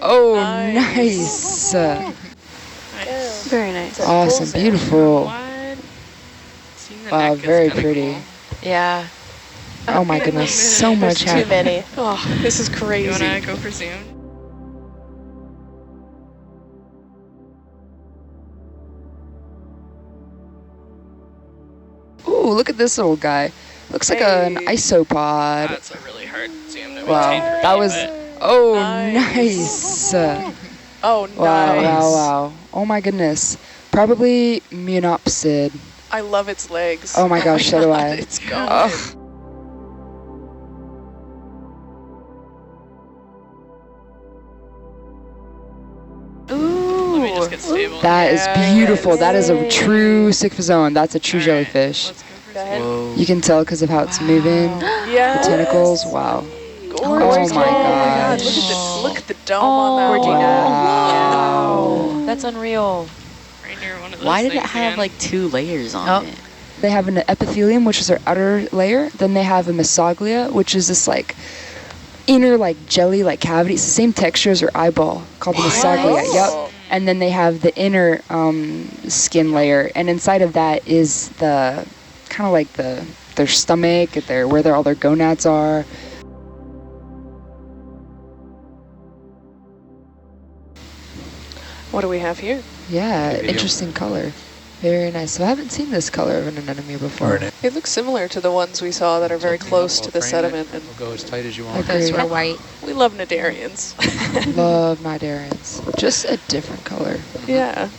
Oh, nice. Nice. Very nice. Awesome, beautiful. Wow, very pretty. Cool. Yeah. Oh my goodness, so much Too many. Oh, this is crazy. You wanna go for zoom? Ooh, look at this little guy. Looks like an isopod. That's a really hard zoom to Wow, maintain for that me, was, but oh, nice. Oh, nice. Wow, wow, wow. Oh my goodness. Probably Munopsid. I love its legs. Oh my gosh, so do I. It's going. Oh. let me just get stable. That is beautiful. That is a Yay. true Siphazone. That's a true All right, jellyfish. let's go for Go ahead. zoom. You can tell because of how it's moving. The Yes. tentacles, wow. Gorgeous. Oh my God, gosh. look at the dome on that one. Wow. That's unreal. Right near one of those Why did it things have again. like 2 layers on it? They have an epithelium, which is their outer layer. Then they have a mesoglia, which is this like inner like jelly like cavity. It's the same texture as your eyeball, called the mesoglia. Yep. And then they have the inner skin layer, and inside of that is the kind of like their stomach, where all their gonads are. What do we have here? Yeah, interesting color. Very nice. So I haven't seen this color of an anemone before. It looks similar to the ones we saw that are very close to the sediment. And We'll go as tight as you want. Agreed. Those were white. we love cnidarians. Love cnidarians. Just a different color. Yeah.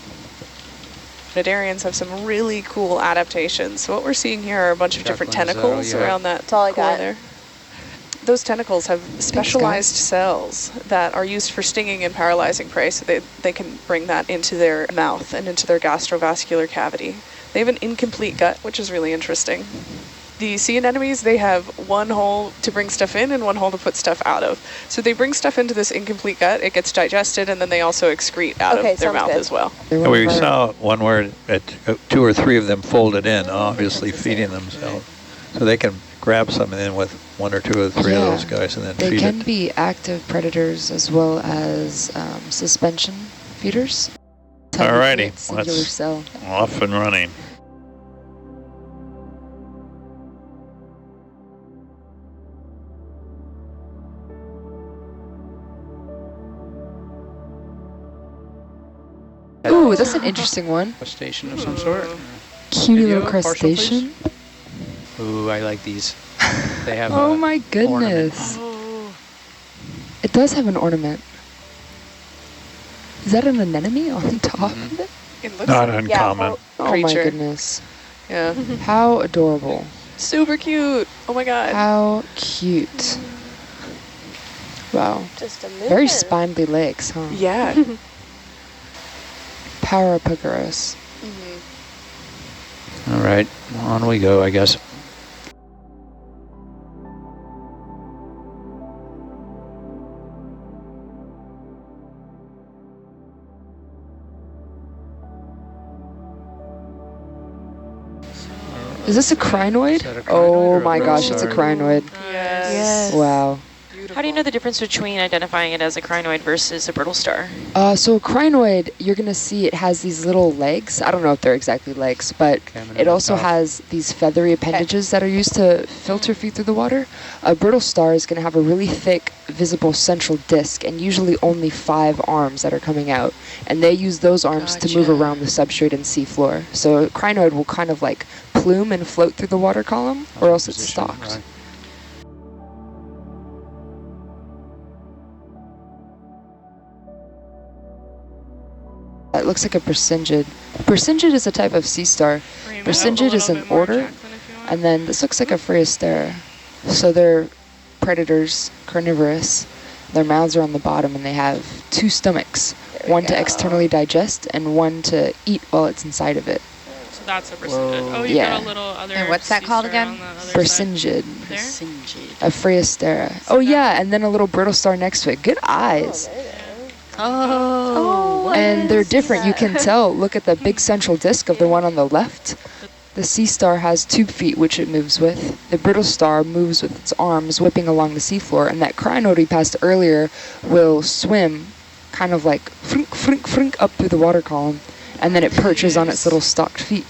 Cnidarians have some really cool adaptations. So what we're seeing here are a bunch of different Jacqueline, is that all tentacles you have? around that That's all I core got. there. Those tentacles have specialized guys. cells that are used for stinging and paralyzing prey, so they can bring that into their mouth and into their gastrovascular cavity. They have an incomplete gut, which is really interesting. The sea anemones, they have one hole to bring stuff in and one hole to put stuff out of. So they bring stuff into this incomplete gut, it gets digested, and then they also excrete out of their sounds mouth good. as well. They're We one of our- saw one where 2 or 3 of them folded in, obviously feeding themselves. So they can grab something in with 1 or 2 or 3 of those guys and then They feed can it. be active predators as well as suspension feeders. Alrighty, Singular let's cell. off and running. Ooh, that's an interesting one. A station of some sort. Cute Did you little have a partial, please? crustacean. Ooh, I like these. They have Oh a my goodness. Oh, It does have an ornament. Is that an anemone on top of it? it looks Not like uncommon. Oh my Creature. goodness. yeah. How adorable. Super cute. Oh my god. How cute. Wow. Just a minute. Very spindly legs, huh? Yeah. Parapagoros. Mhm. All right, on we go, I guess. Is this a crinoid? Is that a crinoid Oh or a my brittle gosh, it's a star? crinoid. Yes. Wow. Beautiful. How do you know the difference between identifying it as a crinoid versus a brittle star? So a crinoid, you're going to see it has these little legs. I don't know if they're exactly legs, but it also has these feathery appendages that are used to filter feed through the water. A brittle star is going to have a really thick, visible central disc and usually only 5 arms that are coming out. And they use those arms to move Gotcha. around the substrate and seafloor. So a crinoid will kind of like plume and float through the water column, or else it's Position, stalked. right. It looks like a brisingid. Brisingid is a type of sea star. Brisingid is an order, and then this looks like a Phragostera. So they're predators, carnivorous. Their mouths are on the bottom, and they have 2 stomachs, one to externally digest and one to eat while it's inside of it. So that's a brisingid. Oh, you Yeah. got a little other. And what's that sea called star again? on the other side. Brisingid, There? Brisingid. a Phragostera. Oh yeah, and then a little brittle star next to it. Good eyes. Oh. And they're different. You can tell. Look at the big central disc of the one on the left. The sea star has tube feet, which it moves with. The brittle star moves with its arms, whipping along the seafloor. And that crinoid we passed earlier will swim kind of like frink, frink, frink up through the water column, and then it perches on its little stalked feet.